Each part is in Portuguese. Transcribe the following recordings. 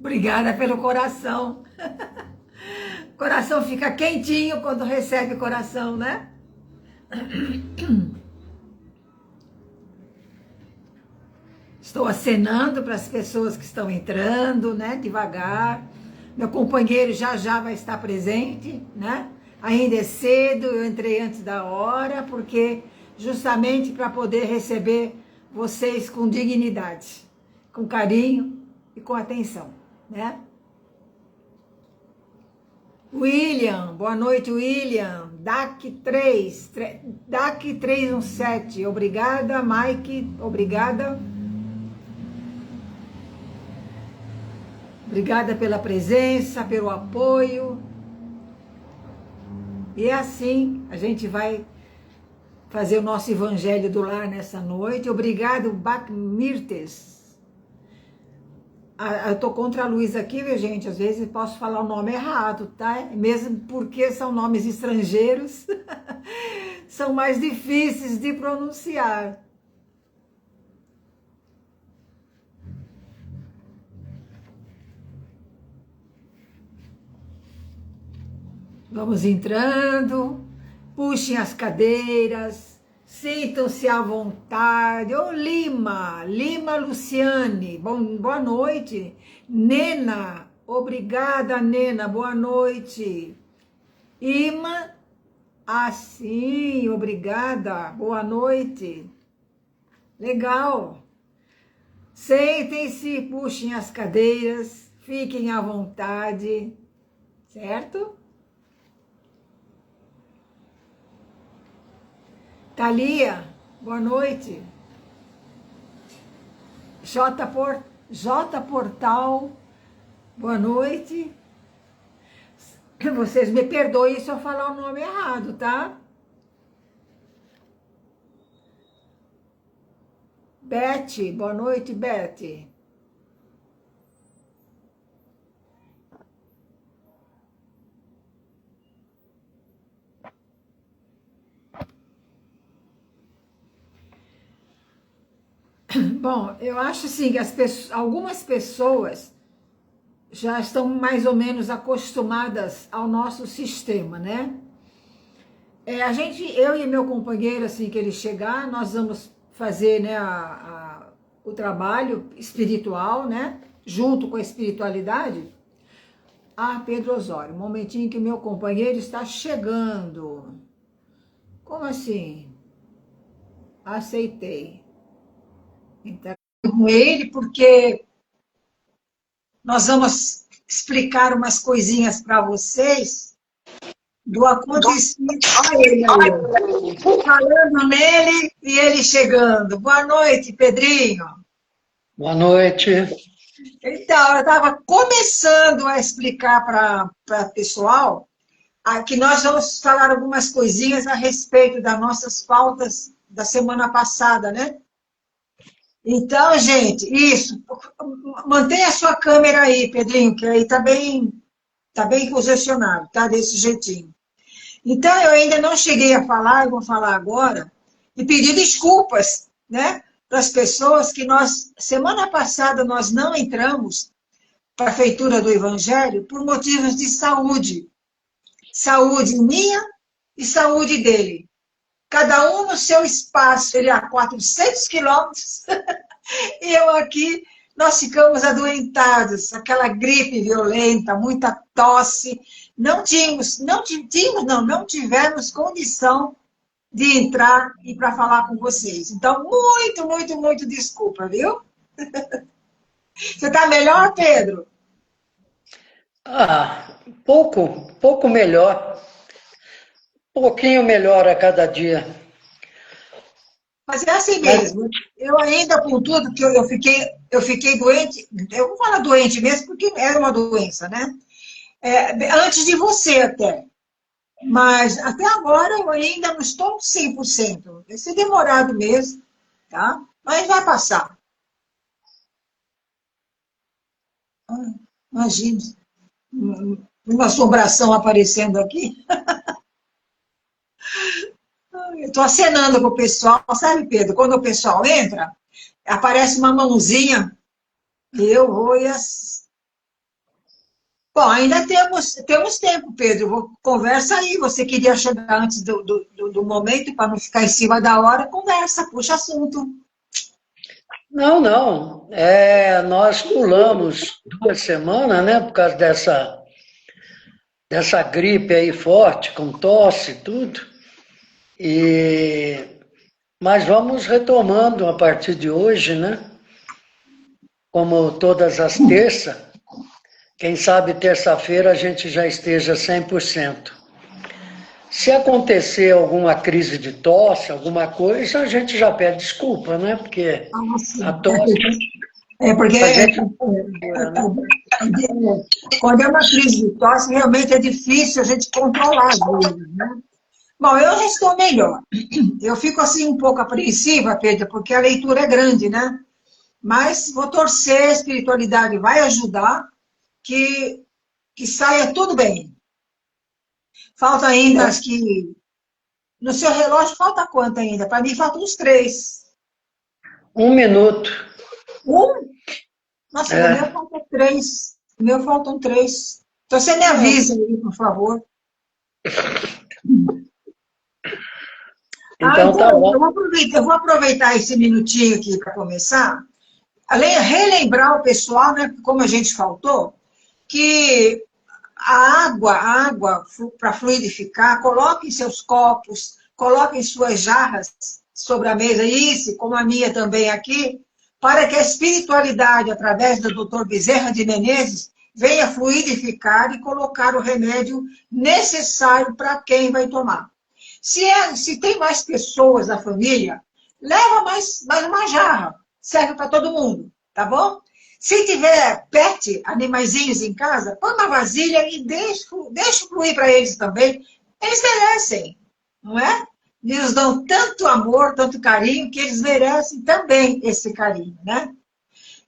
Obrigada pelo coração. O coração fica quentinho quando recebe coração, né? Estou acenando para as pessoas que estão entrando, né? Devagar. Meu companheiro já já vai estar presente, né? Ainda é cedo, eu entrei antes da hora, porque justamente para poder receber vocês com dignidade, com carinho e com atenção, né? William, boa noite, William. DAC 317, obrigada, Mike, obrigada. Obrigada pela presença, pelo apoio. E é assim, a gente vai fazer o nosso Evangelho do Lar nessa noite. Obrigado, Bacmirtes. Eu tô contra a luz aqui, viu, gente? Às vezes posso falar o nome errado, tá? Mesmo porque são nomes estrangeiros, são mais difíceis de pronunciar. Vamos entrando, puxem as cadeiras, sintam-se à vontade. Ô, Lima Luciane, boa noite. Nena, obrigada, Nena, boa noite. Ima, assim, obrigada, boa noite. Legal. Sentem-se, puxem as cadeiras, fiquem à vontade, certo? Thalia, boa noite. J Portal, boa noite. Vocês me perdoem se eu falar o nome errado, tá? Beth, boa noite, Beth. Bom, eu acho assim que algumas pessoas já estão mais ou menos acostumadas ao nosso sistema, né? Eu e meu companheiro, assim que ele chegar, nós vamos fazer, né, o trabalho espiritual, né? Junto com a espiritualidade. Ah, Pedro Osório, um momentinho que o meu companheiro está chegando. Como assim? Aceitei. Então, com ele, porque nós vamos explicar umas coisinhas para vocês do acontecimento. Olha ele aí, falando nele e ele chegando. Boa noite, Pedrinho. Boa noite. Então, eu estava começando a explicar para o pessoal que nós vamos falar algumas coisinhas a respeito das nossas pautas da semana passada, né? Então, gente, isso. Mantenha a sua câmera aí, Pedrinho, que aí tá bem posicionado, tá? Desse jeitinho. Então, eu ainda não cheguei a falar, eu vou falar agora, e pedir desculpas, né? Para as pessoas que semana passada, nós não entramos para a feitura do Evangelho por motivos de saúde. Saúde minha e saúde dele. Cada um no seu espaço, ele a 400 quilômetros, e eu aqui, nós ficamos adoentados, aquela gripe violenta, muita tosse, não tivemos condição de entrar e para falar com vocês. Então, muito desculpa, viu? Você está melhor, Pedro? Pouco melhor. Pouquinho melhor a cada dia. Mas é assim mesmo. Eu ainda, com tudo que eu fiquei doente, eu vou falar doente mesmo, porque era uma doença, né? Antes de você até. Mas até agora eu ainda não estou 100%. Vai ser demorado mesmo, tá? Mas vai passar. Imagina, uma assombração aparecendo aqui. Eu estou acenando para o pessoal, sabe, Pedro? Quando o pessoal entra, aparece uma mãozinha, e eu vou e Bom, ainda temos tempo, Pedro. Conversa aí. Você queria chegar antes do momento para não ficar em cima da hora? Conversa, puxa assunto. Não, não. Nós pulamos 2 semanas, né? Por causa dessa gripe aí forte, com tosse e tudo. Mas vamos retomando a partir de hoje, né? Como todas as terças. Quem sabe terça-feira a gente já esteja 100%. Se acontecer alguma crise de tosse, alguma coisa, a gente já pede desculpa, né? Porque Ah, a sim. tosse Porque a gente segura, né? quando é uma crise de tosse, realmente é difícil a gente controlar as coisas, né? Bom, eu já estou melhor. Eu fico assim um pouco apreensiva, Pedro, porque a leitura é grande, né? Mas vou torcer, a espiritualidade vai ajudar que saia tudo bem. Falta ainda, acho que. No seu relógio falta quanto ainda? Para mim faltam uns 3. 1 minuto. Um? Nossa, no meu É. falta 3. No meu faltam 3. Então você me avisa aí, por favor. Então tá Então, bom. eu vou aproveitar esse minutinho aqui para começar. Relembrar o pessoal, né, como a gente faltou, que a água para fluidificar, coloque em seus copos, coloque em suas jarras sobre a mesa, isso, como a minha também aqui, para que a espiritualidade, através do Dr. Bezerra de Menezes, venha fluidificar e colocar o remédio necessário para quem vai tomar. Se tem mais pessoas na família, leva mais uma jarra, serve para todo mundo, tá bom? Se tiver pet, animaizinhos em casa, põe uma vasilha e deixa fluir para eles também. Eles merecem, não é? Eles dão tanto amor, tanto carinho, que eles merecem também esse carinho, né?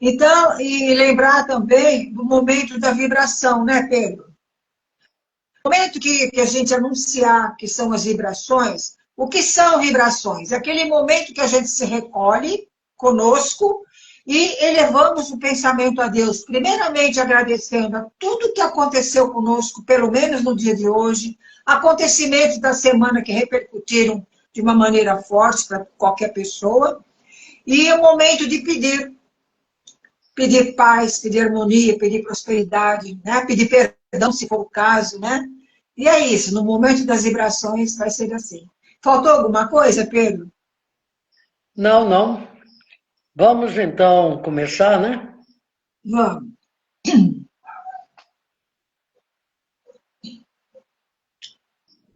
Então, e lembrar também do momento da vibração, né, Pedro? No momento que a gente anunciar que são as vibrações, o que são vibrações? É aquele momento que a gente se recolhe conosco e elevamos o pensamento a Deus, primeiramente agradecendo a tudo que aconteceu conosco, pelo menos no dia de hoje, acontecimentos da semana que repercutiram de uma maneira forte para qualquer pessoa, e é o momento de pedir paz, pedir harmonia, pedir prosperidade, né? Pedir perdão, se for o caso, né? E é isso, no momento das vibrações vai ser assim. Faltou alguma coisa, Pedro? Não, não. Vamos então começar, né? Vamos.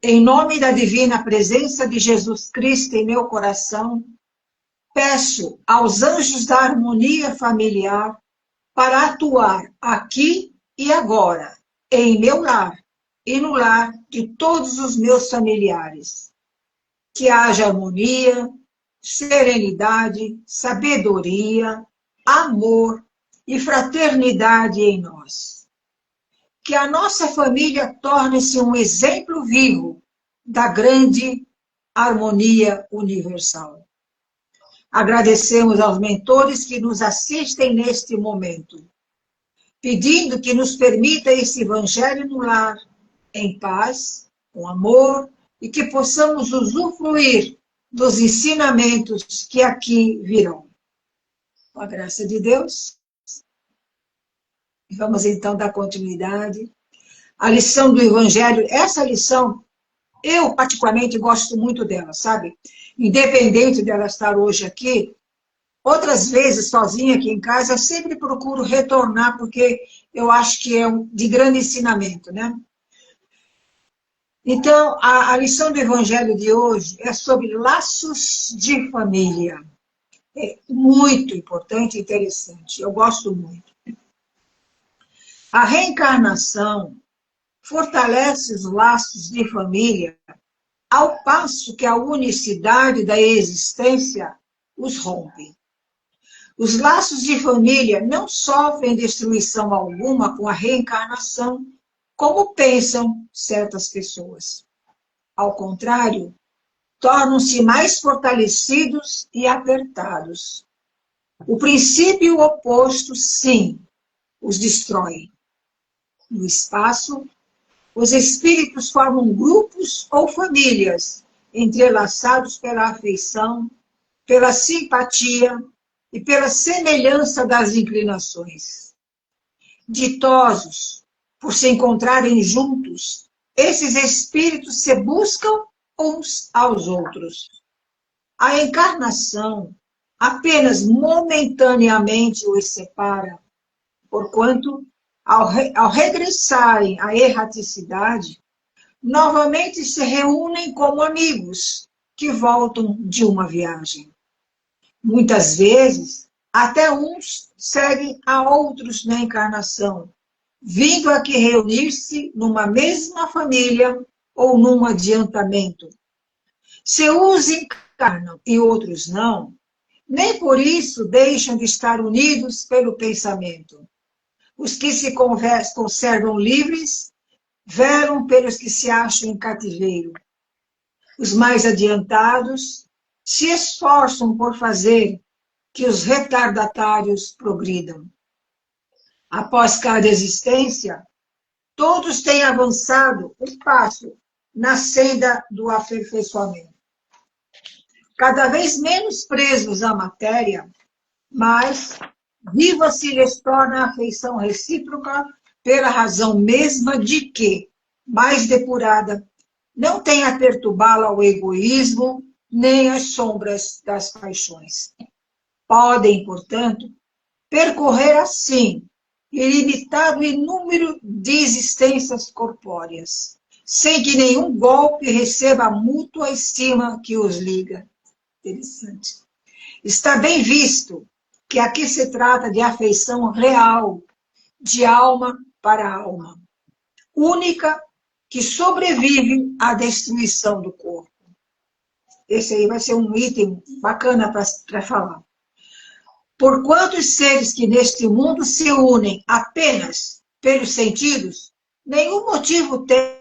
Em nome da divina presença de Jesus Cristo em meu coração, peço aos anjos da harmonia familiar para atuar aqui e agora, em meu lar e no lar de todos os meus familiares. Que haja harmonia, serenidade, sabedoria, amor e fraternidade em nós. Que a nossa família torne-se um exemplo vivo da grande harmonia universal. Agradecemos aos mentores que nos assistem neste momento, pedindo que nos permita esse evangelho no lar, em paz, com amor, e que possamos usufruir dos ensinamentos que aqui virão. Com a graça de Deus, vamos então dar continuidade. A lição do evangelho, essa lição, eu particularmente gosto muito dela, sabe? Independente dela estar hoje aqui, outras vezes, sozinha aqui em casa, eu sempre procuro retornar, porque eu acho que é de grande ensinamento, né? Então, a lição do Evangelho de hoje é sobre laços de família. É muito importante e interessante, eu gosto muito. A reencarnação fortalece os laços de família, ao passo que a unicidade da existência os rompe. Os laços de família não sofrem destruição alguma com a reencarnação, como pensam certas pessoas. Ao contrário, tornam-se mais fortalecidos e apertados. O princípio oposto, sim, os destrói. No espaço, os espíritos formam grupos ou famílias, entrelaçados pela afeição, pela simpatia e pela semelhança das inclinações. Ditosos por se encontrarem juntos, esses espíritos se buscam uns aos outros. A encarnação apenas momentaneamente os separa, porquanto, ao regressarem à erraticidade, novamente se reúnem como amigos que voltam de uma viagem. Muitas vezes, até uns seguem a outros na encarnação, vindo aqui reunir-se numa mesma família ou num adiantamento. Se uns encarnam e outros não, nem por isso deixam de estar unidos pelo pensamento. Os que se conservam livres velam pelos que se acham em cativeiro. Os mais adiantados se esforçam por fazer que os retardatários progridam. Após cada existência, todos têm avançado um passo na senda do aperfeiçoamento. Cada vez menos presos à matéria, mas viva se lhes torna a afeição recíproca pela razão mesma de que, mais depurada, não tem a perturbá-la o egoísmo nem as sombras das paixões. Podem, portanto, percorrer assim ilimitado número de existências corpóreas, sem que nenhum golpe receba a mútua estima que os liga. Interessante. Está bem visto que aqui se trata de afeição real, de alma para alma, única que sobrevive à destruição do corpo. Esse aí vai ser um item bacana para falar. Por quantos seres que neste mundo se unem apenas pelos sentidos, nenhum motivo tem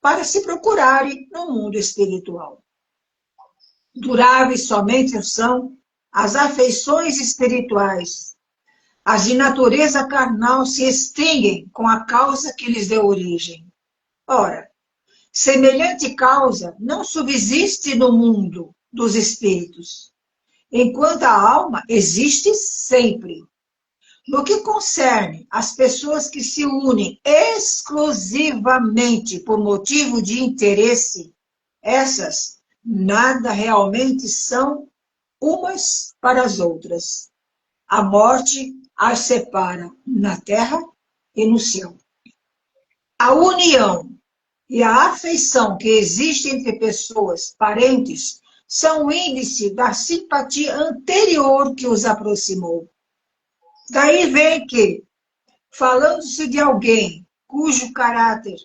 para se procurarem no mundo espiritual. Duráveis somente são as afeições espirituais. As de natureza carnal se extinguem com a causa que lhes deu origem. Ora, semelhante causa não subsiste no mundo dos espíritos, enquanto a alma existe sempre. No que concerne às pessoas que se unem exclusivamente por motivo de interesse, essas nada realmente são umas para as outras. A morte as separa na terra e no céu. A união e a afeição que existe entre pessoas parentes são o índice da simpatia anterior que os aproximou. Daí vem que, falando-se de alguém cujo caráter,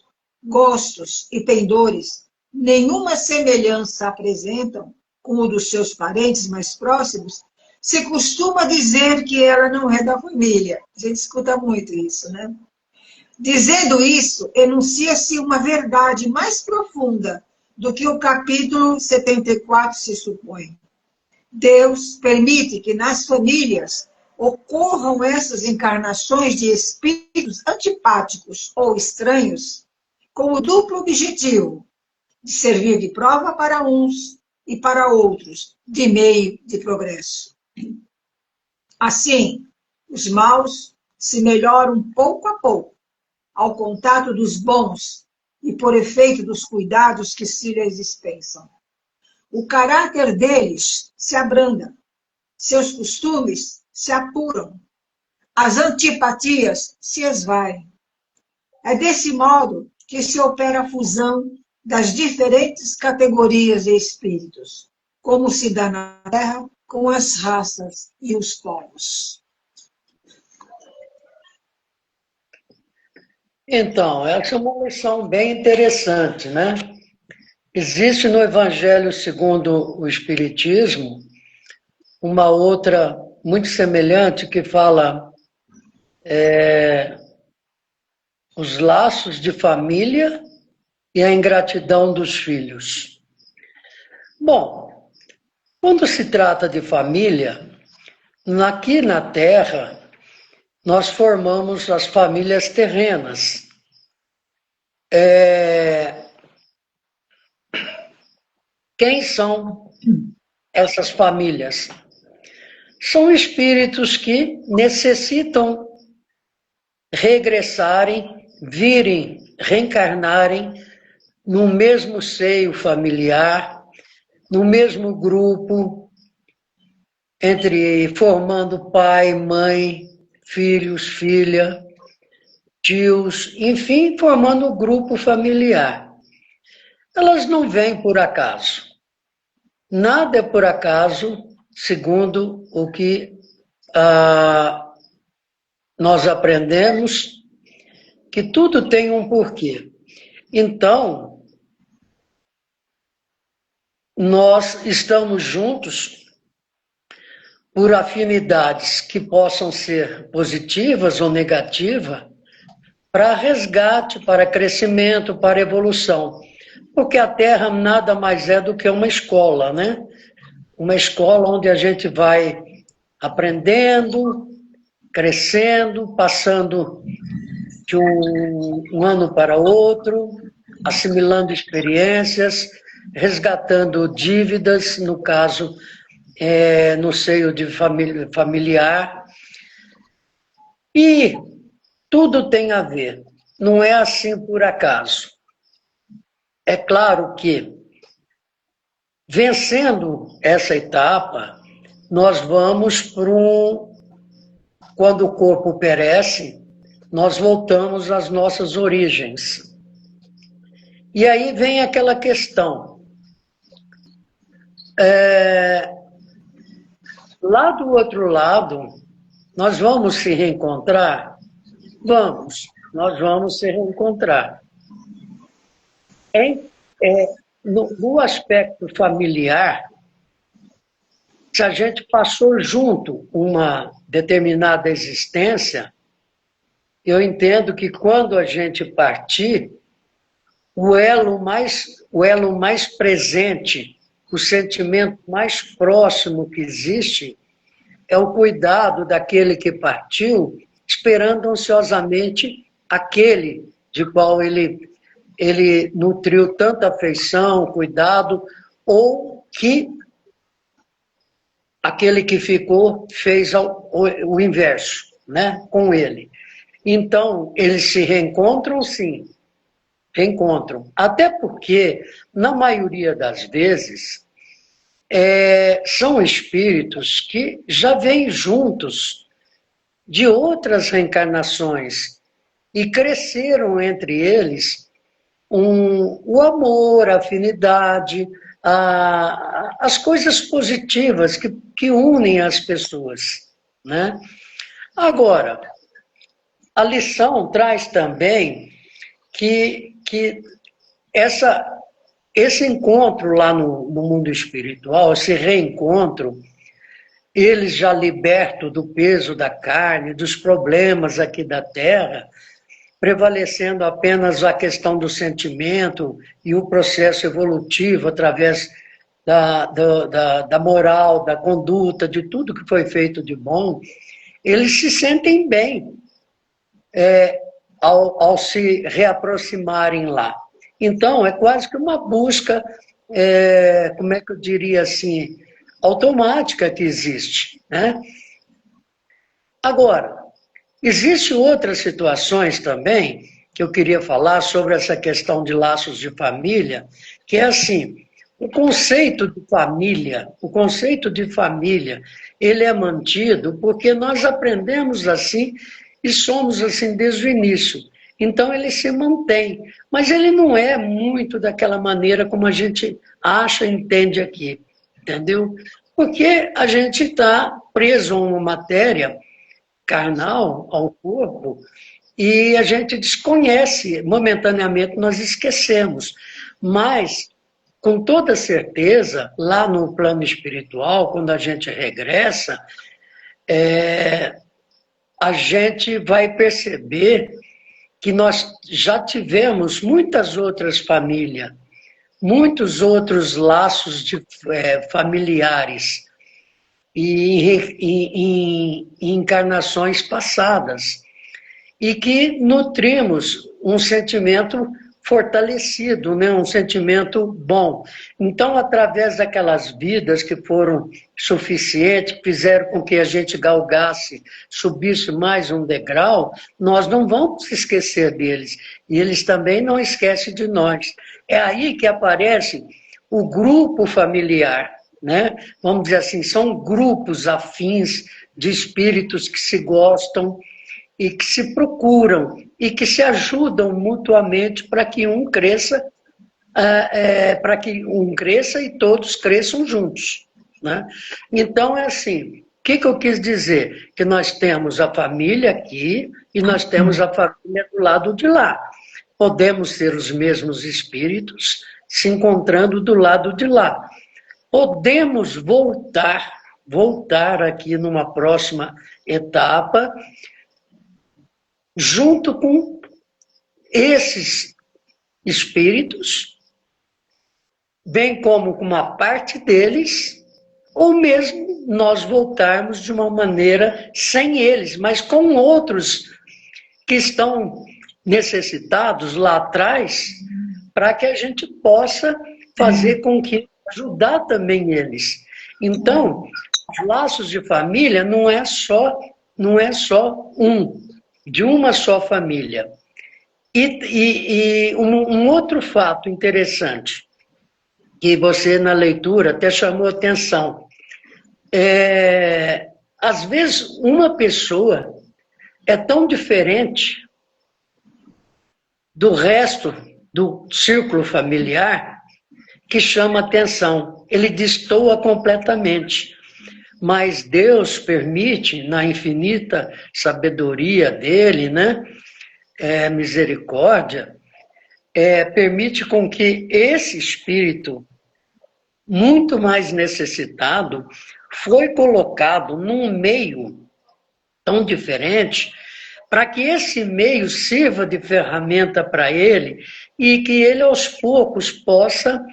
gostos e pendores nenhuma semelhança apresentam com o dos seus parentes mais próximos, se costuma dizer que ela não é da família. A gente escuta muito isso, né? Dizendo isso, enuncia-se uma verdade mais profunda do que o capítulo 74 se supõe. Deus permite que nas famílias ocorram essas encarnações de espíritos antipáticos ou estranhos, com o duplo objetivo de servir de prova para uns e para outros, de meio de progresso. Assim, os maus se melhoram pouco a pouco, ao contato dos bons e por efeito dos cuidados que se lhes dispensam. O caráter deles se abranda, seus costumes se apuram, as antipatias se esvaem. É desse modo que se opera a fusão das diferentes categorias de espíritos, como se dá na Terra com as raças e os povos. Então, essa é uma lição bem interessante, né? Existe no Evangelho segundo o Espiritismo uma outra muito semelhante que fala os laços de família e a ingratidão dos filhos. Bom, quando se trata de família, aqui na Terra, nós formamos as famílias terrenas, Quem são essas famílias? São espíritos que necessitam regressarem, virem, reencarnarem no mesmo seio familiar, no mesmo grupo, formando pai, mãe, filhos, filha, tios, enfim, formando um grupo familiar. Elas não vêm por acaso. Nada é por acaso, segundo o que nós aprendemos, que tudo tem um porquê. Então, nós estamos juntos por afinidades que possam ser positivas ou negativas, para resgate, para crescimento, para evolução. Porque a Terra nada mais é do que uma escola, né? Uma escola onde a gente vai aprendendo, crescendo, passando de um ano para outro, assimilando experiências, resgatando dívidas, no caso, no seio de familiar. E tudo tem a ver, não é assim por acaso. É claro que, vencendo essa etapa, nós vamos para quando o corpo perece, nós voltamos às nossas origens. E aí vem aquela questão. Lá do outro lado, nós vamos se reencontrar? Nós vamos se reencontrar. No aspecto familiar, se a gente passou junto uma determinada existência, eu entendo que quando a gente partir, o elo mais presente, o sentimento mais próximo que existe, é o cuidado daquele que partiu, esperando ansiosamente aquele de qual ele nutriu tanta afeição, cuidado, ou que aquele que ficou fez o inverso, né, com ele. Então, eles se reencontram, sim, reencontram. Até porque, na maioria das vezes, são espíritos que já vêm juntos de outras reencarnações e cresceram entre eles o amor, a afinidade, as coisas positivas que unem as pessoas, né? Agora, a lição traz também que esse encontro lá no mundo espiritual, esse reencontro, eles já libertos do peso da carne, dos problemas aqui da Terra, prevalecendo apenas a questão do sentimento e o processo evolutivo através da moral, da conduta, de tudo que foi feito de bom, eles se sentem bem ao se reaproximarem lá. Então, é quase que uma busca, como é que eu diria assim, automática que existe, né? Agora, existem outras situações também que eu queria falar sobre essa questão de laços de família, que é assim, o conceito de família, ele é mantido porque nós aprendemos assim e somos assim desde o início. Então ele se mantém, mas ele não é muito daquela maneira como a gente acha e entende aqui, entendeu? Porque a gente está preso a uma matéria carnal, ao corpo, e a gente desconhece, momentaneamente nós esquecemos. Mas, com toda certeza, lá no plano espiritual, quando a gente regressa, a gente vai perceber que nós já tivemos muitas outras famílias, muitos outros laços familiares, e em encarnações passadas, e que nutrimos um sentimento fortalecido, né? Um sentimento bom. Então, através daquelas vidas que foram suficientes, que fizeram com que a gente galgasse, subisse mais um degrau, nós não vamos esquecer deles. E eles também não esquecem de nós. É aí que aparece o grupo familiar, né? Vamos dizer assim, são grupos afins de espíritos que se gostam e que se procuram e que se ajudam mutuamente para que um cresça, e todos cresçam juntos, né? Então é assim. O que eu quis dizer? Que nós temos a família aqui e nós temos a família do lado de lá. Podemos ser os mesmos espíritos se encontrando do lado de lá. Podemos voltar aqui numa próxima etapa, junto com esses espíritos, bem como com uma parte deles, ou mesmo nós voltarmos de uma maneira sem eles, mas com outros que estão necessitados lá atrás, para que a gente possa fazer com que ajudar também eles. Então, os laços de família não é só de uma só família. E um outro fato interessante, que você na leitura até chamou atenção, às vezes uma pessoa é tão diferente do resto do círculo familiar que chama atenção. Ele destoa completamente. Mas Deus permite, na infinita sabedoria dele, né, misericórdia, permite com que esse espírito, muito mais necessitado, foi colocado num meio tão diferente, para que esse meio sirva de ferramenta para ele e que ele, aos poucos, possa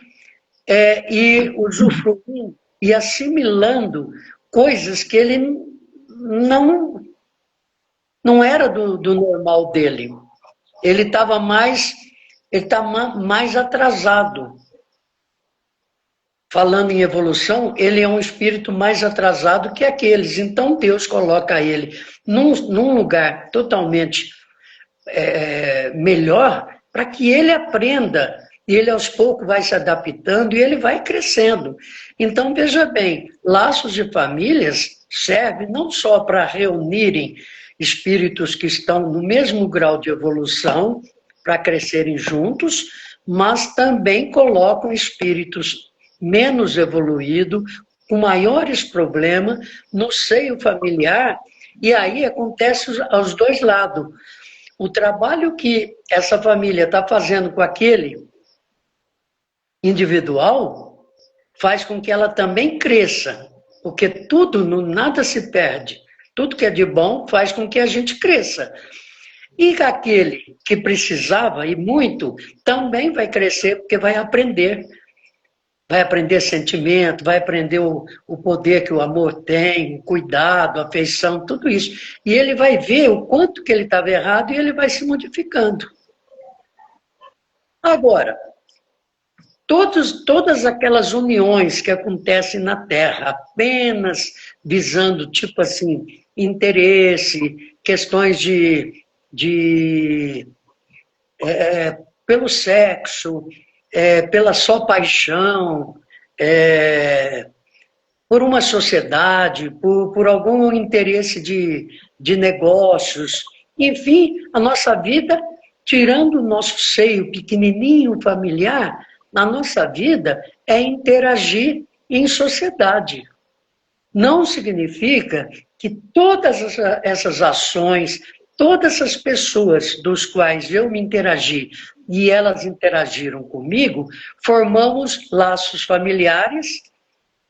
ir usufruindo e assimilando coisas que ele não era do normal dele. Ele estava mais atrasado. Falando em evolução, ele é um espírito mais atrasado que aqueles. Então Deus coloca ele num lugar totalmente melhor para que ele aprenda. E ele aos poucos vai se adaptando e ele vai crescendo. Então, veja bem, laços de famílias servem não só para reunirem espíritos que estão no mesmo grau de evolução, para crescerem juntos, mas também colocam espíritos menos evoluídos, com maiores problemas, no seio familiar, e aí acontece aos dois lados. O trabalho que essa família está fazendo com aquele individual faz com que ela também cresça, porque nada se perde. Tudo que é de bom faz com que a gente cresça. E aquele que precisava, e muito, também vai crescer, porque vai aprender. Vai aprender sentimento, vai aprender o poder que o amor tem, o cuidado, a afeição, tudo isso. E ele vai ver o quanto que ele estava errado e ele vai se modificando. Agora, todas aquelas uniões que acontecem na Terra, apenas visando, tipo assim, interesse, questões pelo sexo, pela só paixão, por uma sociedade, por algum interesse de negócios, enfim, a nossa vida, tirando o nosso seio pequenininho, familiar, a nossa vida é interagir em sociedade. Não significa que todas essas ações, todas essas pessoas dos quais eu me interagi e elas interagiram comigo, formamos laços familiares,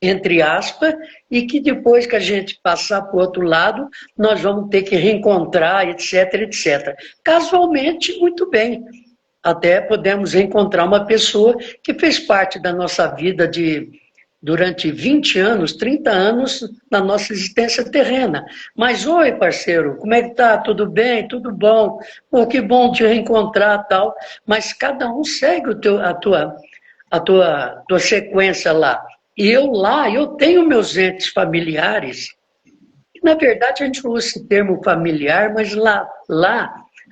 entre aspas, e que depois que a gente passar para o outro lado, nós vamos ter que reencontrar, etc, etc. Casualmente, muito bem. Até podemos encontrar uma pessoa que fez parte da nossa vida de durante 20 anos, 30 anos na nossa existência terrena. Mas, oi, parceiro, como é que tá? Tudo bem? Tudo bom? Pô, que bom te reencontrar, tal. Mas cada um segue a tua sequência lá. E eu lá, eu tenho meus entes familiares. Na verdade, a gente não usa esse termo familiar, mas lá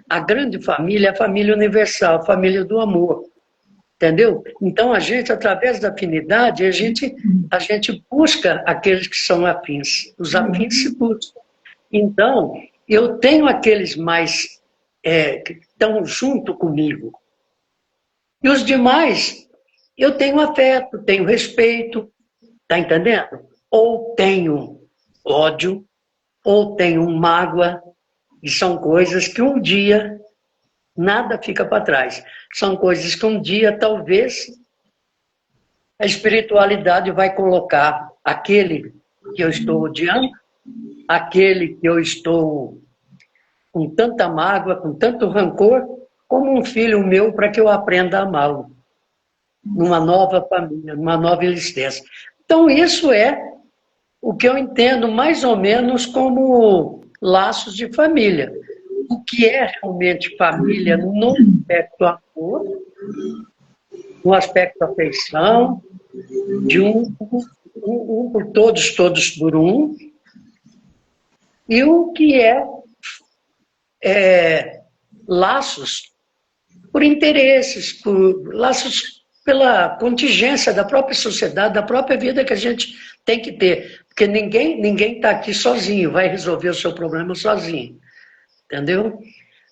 a grande família é a família universal, a família do amor. Entendeu? Então, a gente, através da afinidade, a gente busca aqueles que são afins. Os afins se buscam. Então, eu tenho aqueles mais que estão junto comigo. E os demais, eu tenho afeto, tenho respeito, tá entendendo? Ou tenho ódio, ou tenho mágoa, e são coisas que um dia nada fica para trás. São coisas que um dia, talvez, a espiritualidade vai colocar aquele que eu estou odiando, aquele que eu estou com tanta mágoa, com tanto rancor, como um filho meu para que eu aprenda a amá-lo. Numa nova família, numa nova existência. Então, isso é o que eu entendo mais ou menos como laços de família. O que é realmente família no aspecto amor, no aspecto afeição, de um por todos, todos por um, e o que é laços por interesses, por laços pela contingência da própria sociedade, da própria vida que a gente tem que ter. Porque ninguém está aqui sozinho, vai resolver o seu problema sozinho. Entendeu?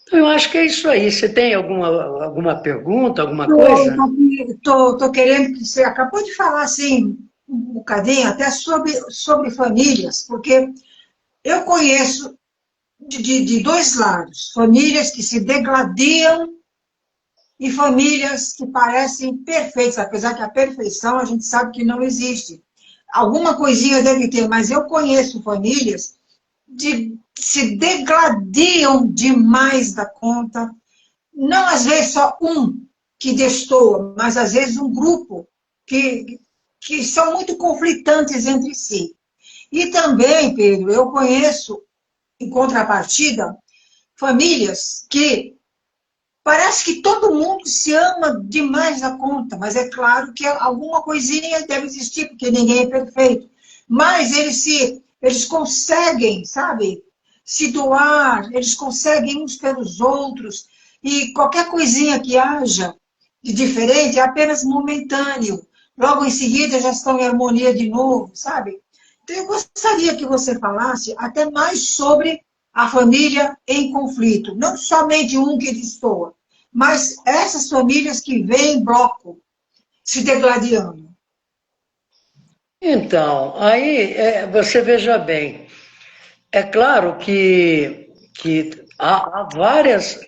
Então, eu acho que é isso aí. Você tem alguma pergunta, alguma coisa? Estou querendo que você acabou de falar assim, um bocadinho, até sobre famílias, porque eu conheço de dois lados, famílias que se degladiam e famílias que parecem perfeitas, apesar que a perfeição a gente sabe que não existe. Alguma coisinha deve ter, mas eu conheço famílias que se degladiam demais da conta. Não, às vezes, só um que destoa, mas, às vezes, um grupo que são muito conflitantes entre si. E também, Pedro, eu conheço, em contrapartida, famílias que parece que todo mundo se ama demais da conta, mas é claro que alguma coisinha deve existir, porque ninguém é perfeito. Mas eles conseguem, sabe, se doar, eles conseguem uns pelos outros, e qualquer coisinha que haja de diferente é apenas momentâneo. Logo em seguida já estão em harmonia de novo, sabe? Então eu gostaria que você falasse até mais sobre a família em conflito. Não somente um que destoa, mas essas famílias que vêm em bloco, se degladiando. Então, aí você veja bem, é claro que há várias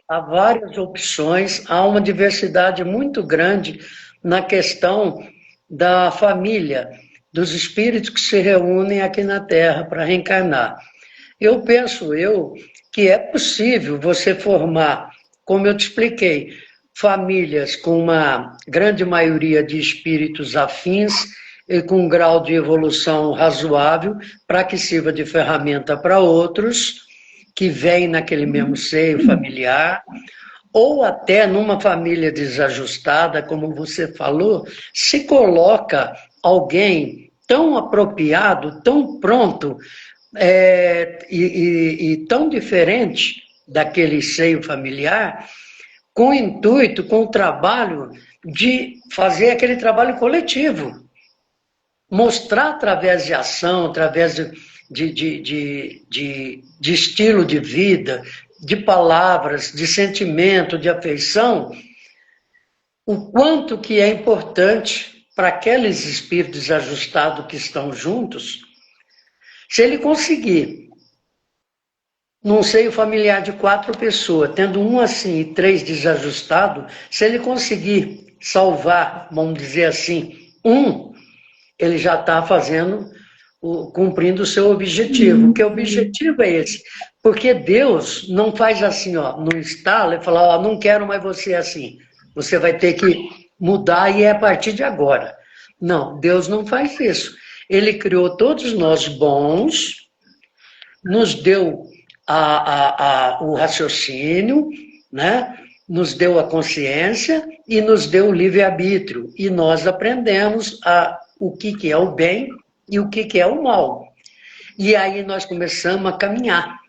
opções, há uma diversidade muito grande na questão da família, dos espíritos que se reúnem aqui na Terra para reencarnar. Eu penso que é possível você formar, como eu te expliquei, famílias com uma grande maioria de espíritos afins e com um grau de evolução razoável para que sirva de ferramenta para outros que vêm naquele mesmo seio familiar, ou até numa família desajustada, como você falou, se coloca alguém tão apropriado, tão pronto, e tão diferente daquele seio familiar, com o intuito, com o trabalho de fazer aquele trabalho coletivo. Mostrar através de ação, através de estilo de vida, de palavras, de sentimento, de afeição, o quanto que é importante para aqueles espíritos desajustados que estão juntos. Se ele conseguir, num seio familiar de 4 pessoas, tendo um assim e 3 desajustados, se ele conseguir salvar, vamos dizer assim, ele já está cumprindo o seu objetivo. Que objetivo é esse? Porque Deus não faz assim, ó, no estalo e fala, ó, não quero mais você assim. Você vai ter que mudar e é a partir de agora. Não, Deus não faz isso. Ele criou todos nós bons, nos deu o raciocínio, né? Nos deu a consciência e nos deu o livre-arbítrio. E nós aprendemos o que é o bem e o que é o mal. E aí nós começamos a caminhar.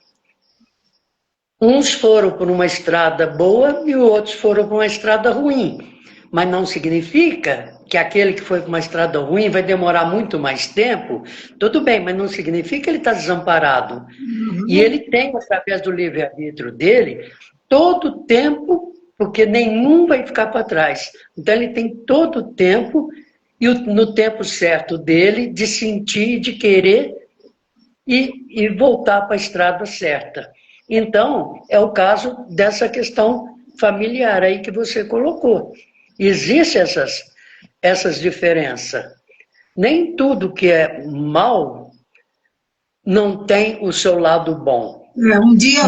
Uns foram por uma estrada boa e outros foram por uma estrada ruim. Mas não significa que aquele que foi por uma estrada ruim vai demorar muito mais tempo. Tudo bem, mas não significa que ele está desamparado. E ele tem, através do livre-arbítrio dele, todo o tempo, porque nenhum vai ficar para trás. Então ele tem todo o tempo, e no tempo certo dele, de sentir, de querer e voltar para a estrada certa. Então, é o caso dessa questão familiar aí que você colocou. Existem essas diferenças. Nem tudo que é mal não tem o seu lado bom. Um dia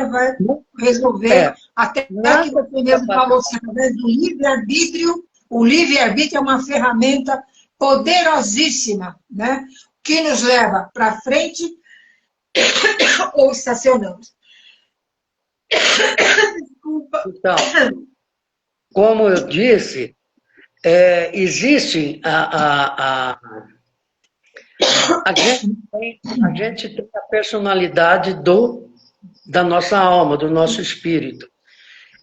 vai resolver, até que você mesmo falou, através do livre-arbítrio. O livre-arbítrio é uma ferramenta poderosíssima, né? Que nos leva para frente ou estacionamos. Desculpa. Então, como eu disse, existe a gente tem a personalidade da nossa alma, do nosso espírito.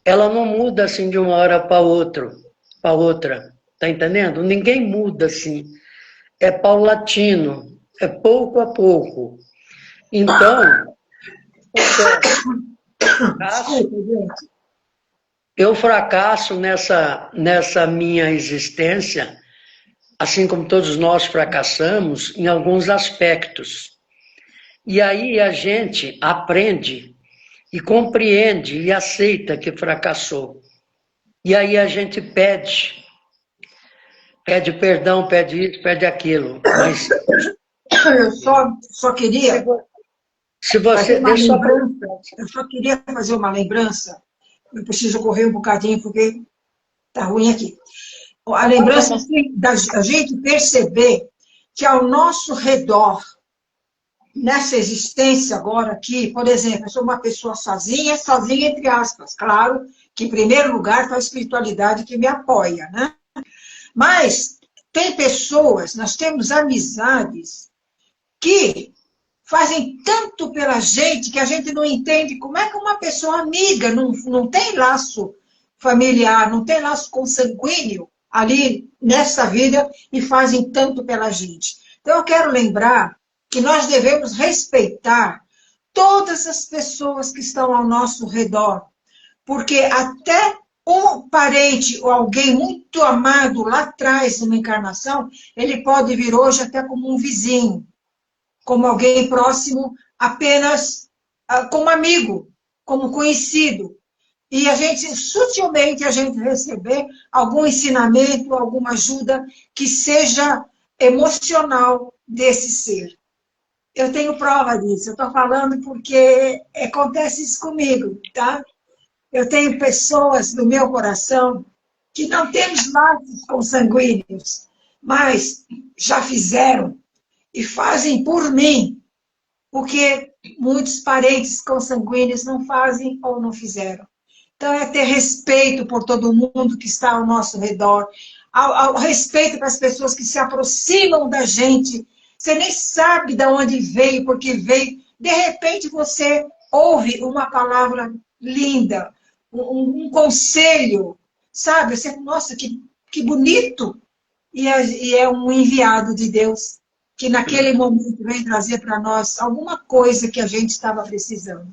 Ela não muda assim de uma hora para outra. Tá entendendo? Ninguém muda assim. É paulatino, é pouco a pouco. Então, eu fracasso nessa minha existência, assim como todos nós fracassamos, em alguns aspectos. E aí a gente aprende e compreende e aceita que fracassou. E aí a gente pede perdão, pede isso, pede aquilo. Mas eu só queria... Se você deixa eu só queria fazer uma lembrança. Eu preciso correr um bocadinho, porque está ruim aqui. A lembrança assim, da gente perceber que ao nosso redor, nessa existência agora aqui, por exemplo, eu sou uma pessoa sozinha entre aspas, claro, que em primeiro lugar está a espiritualidade que me apoia, né? Mas tem pessoas, nós temos amizades que fazem tanto pela gente que a gente não entende como é que uma pessoa amiga não tem laço familiar, não tem laço consanguíneo ali nessa vida e fazem tanto pela gente. Então eu quero lembrar que nós devemos respeitar todas as pessoas que estão ao nosso redor, porque até um parente ou alguém muito amado lá atrás, numa encarnação, ele pode vir hoje até como um vizinho, como alguém próximo, apenas como amigo, como conhecido. E a gente, sutilmente, a gente receber algum ensinamento, alguma ajuda que seja emocional desse ser. Eu tenho prova disso, eu estou falando porque acontece isso comigo, tá? Eu tenho pessoas no meu coração que não temos laços consanguíneos, mas já fizeram e fazem por mim, porque muitos parentes consanguíneos não fazem ou não fizeram. Então, é ter respeito por todo mundo que está ao nosso redor, ao respeito para as pessoas que se aproximam da gente. Você nem sabe de onde veio, porque veio. De repente, você ouve uma palavra linda, um conselho, sabe? Você, nossa, que bonito! E é um enviado de Deus, que naquele momento vem trazer para nós alguma coisa que a gente estava precisando.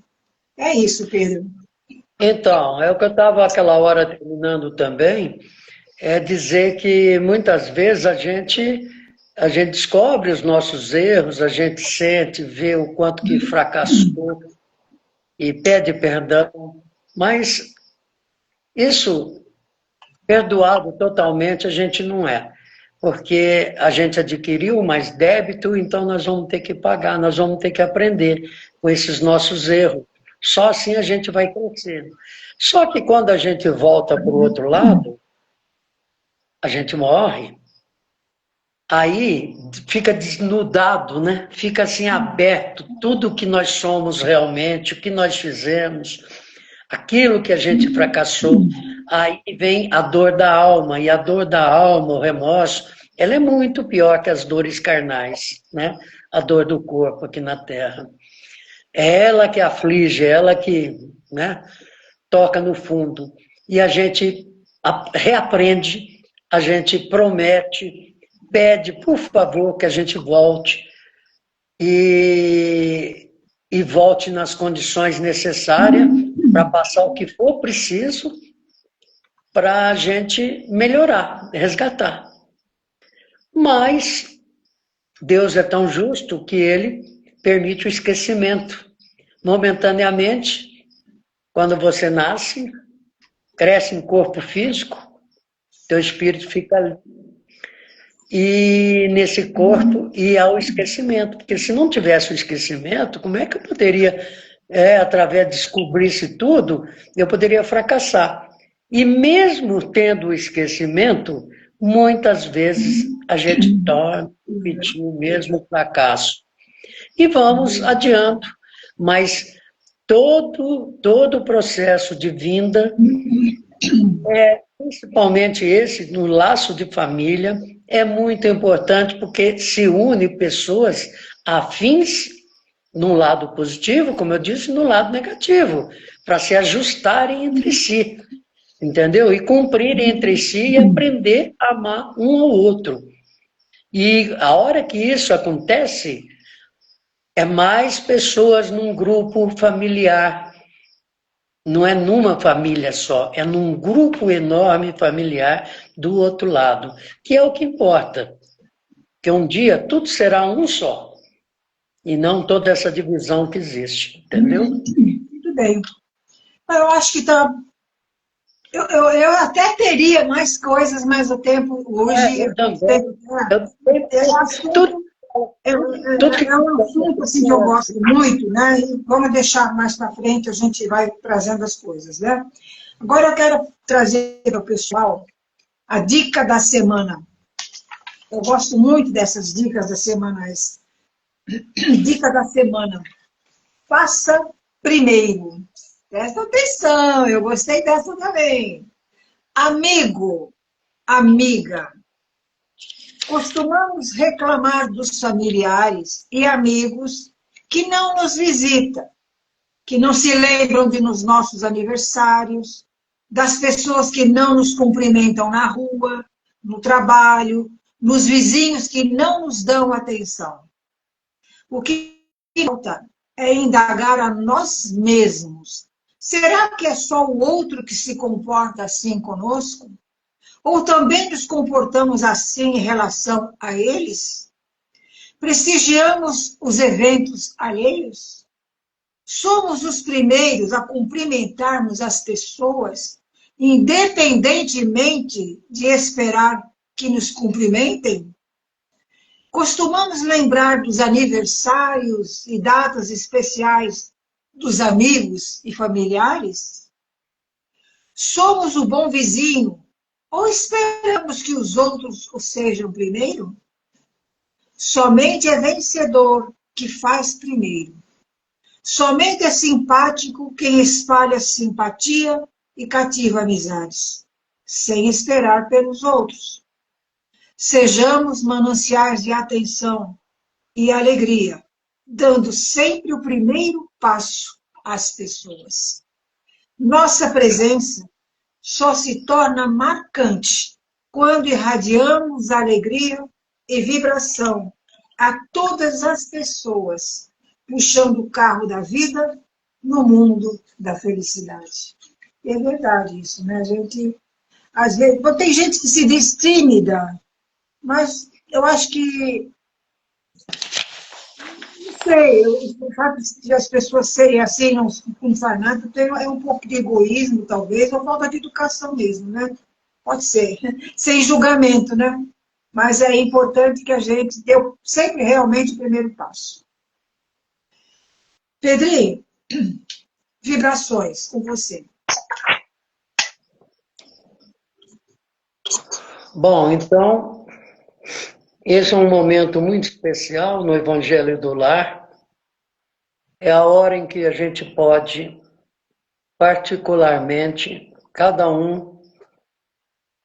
É isso, Pedro. Então, é o que eu estava aquela hora terminando também, é dizer que muitas vezes a gente descobre os nossos erros, a gente sente, vê o quanto que fracassou e pede perdão, mas isso, perdoado totalmente, a gente não é. Porque a gente adquiriu mais débito, então nós vamos ter que pagar, nós vamos ter que aprender com esses nossos erros. Só assim a gente vai crescendo. Só que quando a gente volta para o outro lado, a gente morre, aí fica desnudado, né? Fica assim aberto tudo o que nós somos realmente, o que nós fizemos, aquilo que a gente fracassou. Aí vem a dor da alma, e a dor da alma, o remorso, ela é muito pior que as dores carnais, né? A dor do corpo aqui na Terra. É ela que aflige, é ela que, né, toca no fundo. E a gente reaprende, a gente promete, pede, por favor, que a gente volte e volte nas condições necessárias para passar o que for preciso para a gente melhorar, resgatar. Mas Deus é tão justo que Ele permite o esquecimento. Momentaneamente, quando você nasce, cresce em corpo físico, teu espírito fica ali. E nesse corpo e há o esquecimento. Porque se não tivesse o esquecimento, como é que eu poderia, através de descobrir isso tudo, eu poderia fracassar? E mesmo tendo o esquecimento, muitas vezes a gente torna repetir o mesmo fracasso. E vamos adiante, mas todo o processo de vinda, principalmente esse, no laço de família, é muito importante porque se une pessoas afins no lado positivo, como eu disse, no lado negativo, para se ajustarem entre si, entendeu? E cumprirem entre si e aprender a amar um ao outro. E a hora que isso acontece, é mais pessoas num grupo familiar. Não é numa família só, é num grupo enorme familiar do outro lado, que é o que importa. Que um dia tudo será um só, e não toda essa divisão que existe, entendeu? Muito bem. Eu acho que tá. Eu até teria mais coisas, mas o tempo hoje. Eu também. Eu acho que Tudo, tudo que... é um assunto assim, que eu gosto muito, né? E vamos deixar mais para frente, a gente vai trazendo as coisas, né? Agora eu quero trazer para o pessoal a dica da semana. Eu gosto muito dessas dicas das semanais. Dica da semana. Faça primeiro. Presta atenção, eu gostei dessa também. Amigo, amiga, costumamos reclamar dos familiares e amigos que não nos visitam, que não se lembram de nos nossos aniversários, das pessoas que não nos cumprimentam na rua, no trabalho, nos vizinhos que não nos dão atenção. O que falta é indagar a nós mesmos. Será que é só o outro que se comporta assim conosco? Ou também nos comportamos assim em relação a eles? Prestigiamos os eventos alheios? Somos os primeiros a cumprimentarmos as pessoas, independentemente de esperar que nos cumprimentem? Costumamos lembrar dos aniversários e datas especiais dos amigos e familiares? Somos o bom vizinho ou esperamos que os outros o sejam primeiro? Somente é vencedor que faz primeiro. Somente é simpático quem espalha simpatia e cativa amizades, sem esperar pelos outros. Sejamos mananciais de atenção e alegria, dando sempre o primeiro passo às pessoas. Nossa presença só se torna marcante quando irradiamos alegria e vibração a todas as pessoas, puxando o carro da vida no mundo da felicidade. E é verdade isso, né? A gente, às vezes, tem gente que se diz tímida, mas eu acho que, não sei, o fato de as pessoas serem assim, não faz nada, é um pouco de egoísmo, talvez, ou falta de educação mesmo, né? Pode ser, sem julgamento, né? Mas é importante que a gente dê sempre realmente o primeiro passo. Pedrinho, vibrações com você. Bom, então, esse é um momento muito especial no Evangelho do Lar. É a hora em que a gente pode, particularmente, cada um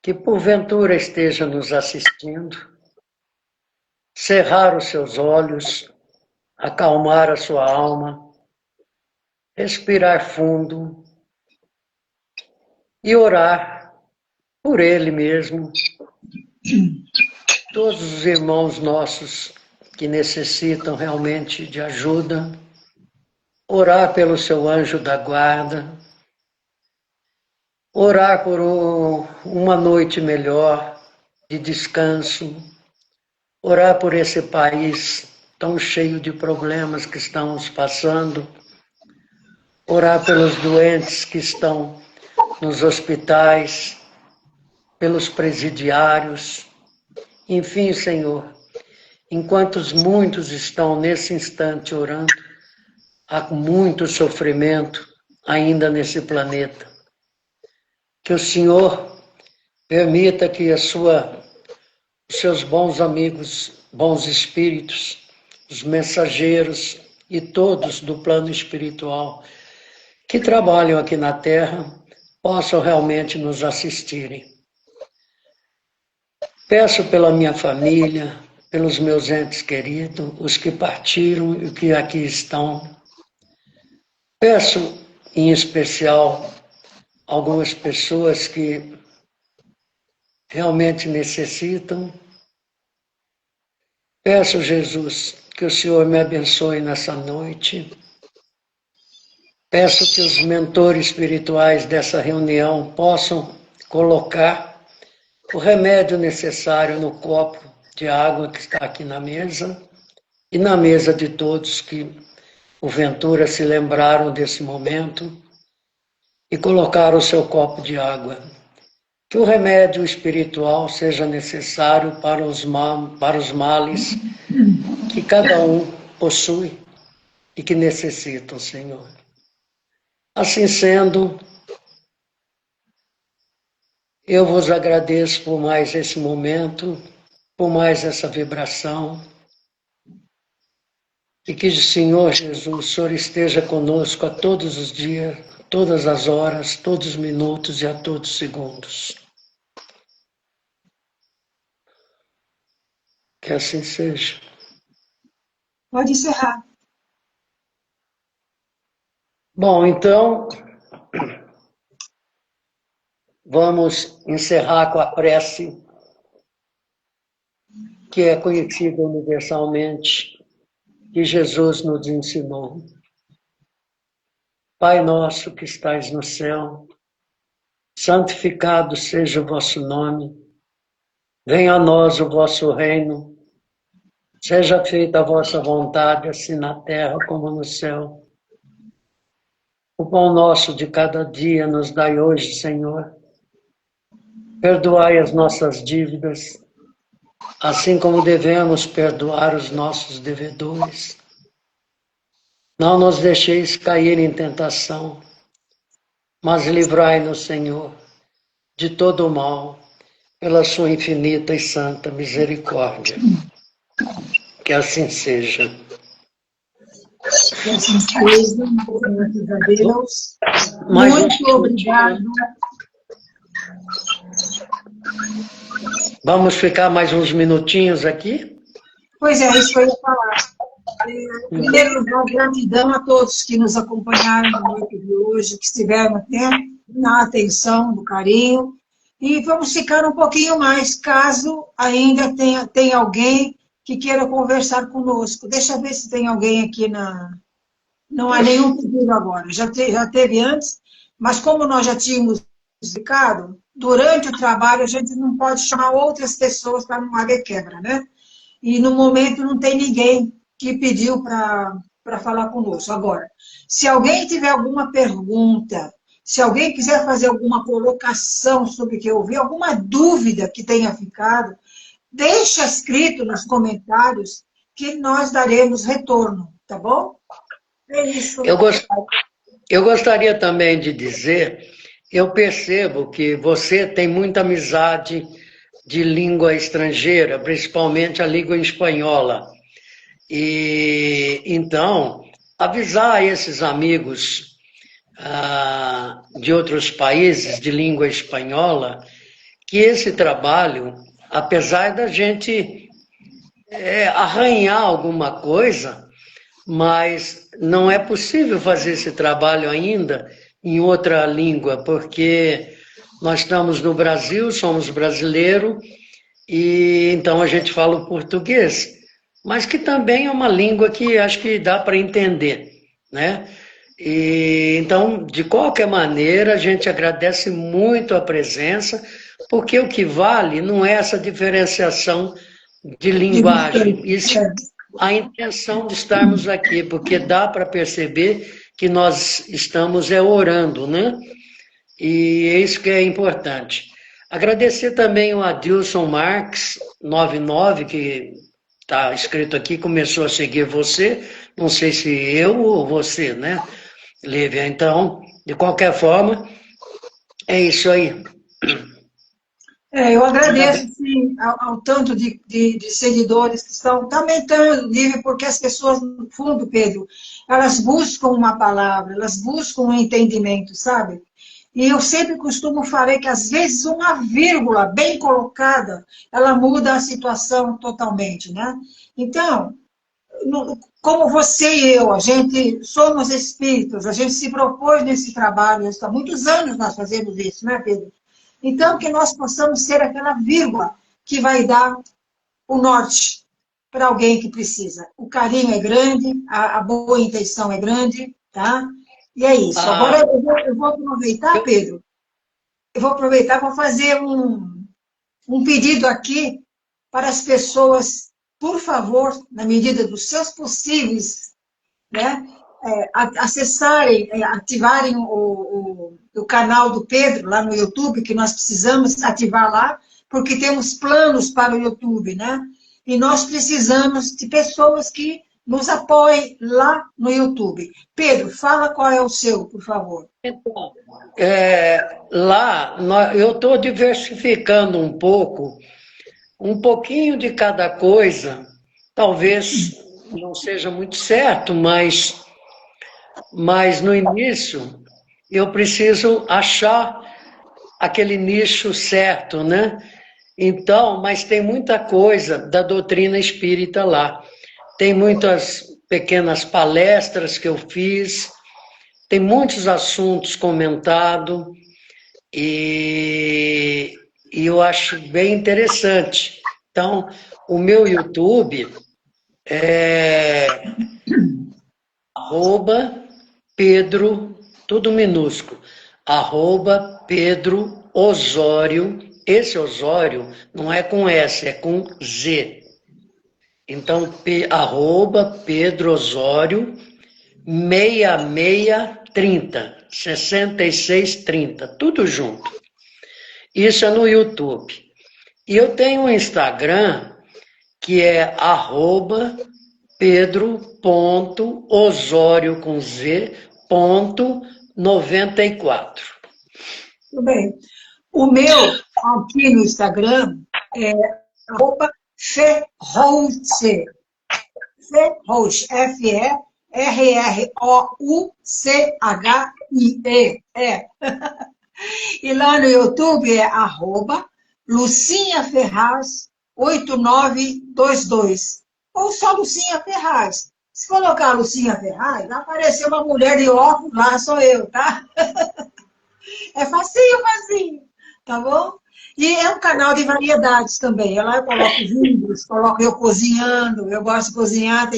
que porventura esteja nos assistindo, cerrar os seus olhos, acalmar a sua alma, respirar fundo e orar por ele mesmo, todos os irmãos nossos que necessitam realmente de ajuda, orar pelo seu anjo da guarda, orar por uma noite melhor de descanso, orar por esse país tão cheio de problemas que estamos passando, orar pelos doentes que estão nos hospitais, pelos presidiários, enfim, Senhor, enquanto muitos estão nesse instante orando, há muito sofrimento ainda nesse planeta. Que o Senhor permita que os seus bons amigos, bons espíritos, os mensageiros e todos do plano espiritual que trabalham aqui na Terra possam realmente nos assistirem. Peço pela minha família, pelos meus entes queridos, os que partiram e os que aqui estão. Peço, em especial, algumas pessoas que realmente necessitam. Peço, Jesus, que o Senhor me abençoe nessa noite. Peço que os mentores espirituais dessa reunião possam colocar o remédio necessário no copo de água que está aqui na mesa e na mesa de todos que, porventura, se lembraram desse momento e colocaram o seu copo de água. Que o remédio espiritual seja necessário para os males que cada um possui e que necessitam, Senhor. Assim sendo, eu vos agradeço por mais esse momento, por mais essa vibração, e que o Senhor Jesus, o Senhor esteja conosco a todos os dias, todas as horas, todos os minutos e a todos os segundos. Que assim seja. Pode encerrar. Bom, então, vamos encerrar com a prece que é conhecida universalmente, que Jesus nos ensinou. Pai nosso que estais no céu, santificado seja o vosso nome, venha a nós o vosso reino, seja feita a vossa vontade, assim na terra como no céu. O pão nosso de cada dia nos dai hoje, Senhor. Perdoai as nossas dívidas, assim como devemos perdoar os nossos devedores. Não nos deixeis cair em tentação, mas livrai-nos, Senhor, de todo o mal, pela sua infinita e santa misericórdia. Que assim seja. Que assim seja, graças a Deus. Muito obrigado. Vamos ficar mais uns minutinhos aqui? Pois é, isso que eu ia falar. Em primeiro lugar, gratidão a todos que nos acompanharam na noite de hoje, que estiveram atento, na atenção, do carinho. E vamos ficar um pouquinho mais, caso ainda tenha alguém que queira conversar conosco. Deixa eu ver se tem alguém aqui na... Não há nenhum pedido agora. Já teve antes, mas como nós já tínhamos explicado, durante o trabalho a gente não pode chamar outras pessoas para não haver quebra, né? E no momento não tem ninguém que pediu para falar conosco. Agora, se alguém tiver alguma pergunta, se alguém quiser fazer alguma colocação sobre o que eu vi, alguma dúvida que tenha ficado, deixa escrito nos comentários que nós daremos retorno, tá bom? É isso. Eu gostaria também de dizer, eu percebo que você tem muita amizade de língua estrangeira, principalmente a língua espanhola. E então, avisar esses amigos de outros países de língua espanhola que esse trabalho, apesar da gente arranhar alguma coisa, mas não é possível fazer esse trabalho ainda em outra língua, porque nós estamos no Brasil, somos brasileiros, e então a gente fala o português, mas que também é uma língua que acho que dá para entender, né? E, então, de qualquer maneira, a gente agradece muito a presença, porque o que vale não é essa diferenciação de linguagem, e sim a intenção de estarmos aqui, porque dá para perceber que nós estamos orando, né? E é isso que é importante. Agradecer também o Adilson Marques, 99, que está escrito aqui, começou a seguir você, não sei se eu ou você, né, Lívia? Então, de qualquer forma, é isso aí. Eu agradeço, sim, ao tanto de seguidores que estão aumentando o nível, porque as pessoas, no fundo, Pedro, elas buscam uma palavra, elas buscam um entendimento, sabe? E eu sempre costumo falar que, às vezes, uma vírgula bem colocada, ela muda a situação totalmente, né? Então, como você e eu, a gente somos espíritos, a gente se propôs nesse trabalho, há muitos anos nós fazemos isso, né, Pedro? Então, que nós possamos ser aquela vírgula que vai dar o norte para alguém que precisa. O carinho é grande, a boa intenção é grande, tá? E é isso. Agora eu vou aproveitar, Pedro, eu vou aproveitar para fazer um pedido aqui para as pessoas, por favor, na medida dos seus possíveis, né, acessarem, ativarem o canal do Pedro lá no YouTube, que nós precisamos ativar lá, porque temos planos para o YouTube, né? E nós precisamos de pessoas que nos apoiem lá no YouTube. Pedro, fala qual é o seu, por favor. Então, lá eu estou diversificando um pouquinho de cada coisa, talvez não seja muito certo, mas no início eu preciso achar aquele nicho certo, né? Então, mas tem muita coisa da doutrina espírita lá. Tem muitas pequenas palestras que eu fiz, tem muitos assuntos comentados, e eu acho bem interessante. Então, o meu YouTube é @Pedro, tudo minúsculo, @Pedro Osório. Esse Osório não é com S, é com Z. Então, @Pedro Osório 6630, 6630, tudo junto. Isso é no YouTube. E eu tenho um Instagram que é @Pedro.Osório com Z, 94. Tudo bem. O meu, aqui no Instagram, é @Ferrouche. Ferrouche, Ferrouchie. E lá no YouTube é @LucinhaFerraz8922. Ou só Lucinha Ferraz. Se colocar Lucinha Ferraz, vai aparecer uma mulher de óculos lá, sou eu, tá? É facinho, facinho, tá bom? E é um canal de variedades também. Lá eu coloco vídeos, coloco eu cozinhando, eu gosto de cozinhar,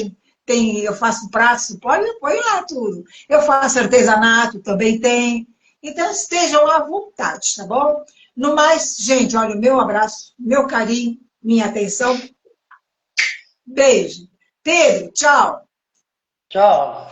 eu faço pratos, põe lá tudo. Eu faço artesanato, também tem. Então estejam à vontade, tá bom? No mais, gente, olha, o meu abraço, meu carinho, minha atenção. Beijo. Pedro, tchau. Tchau.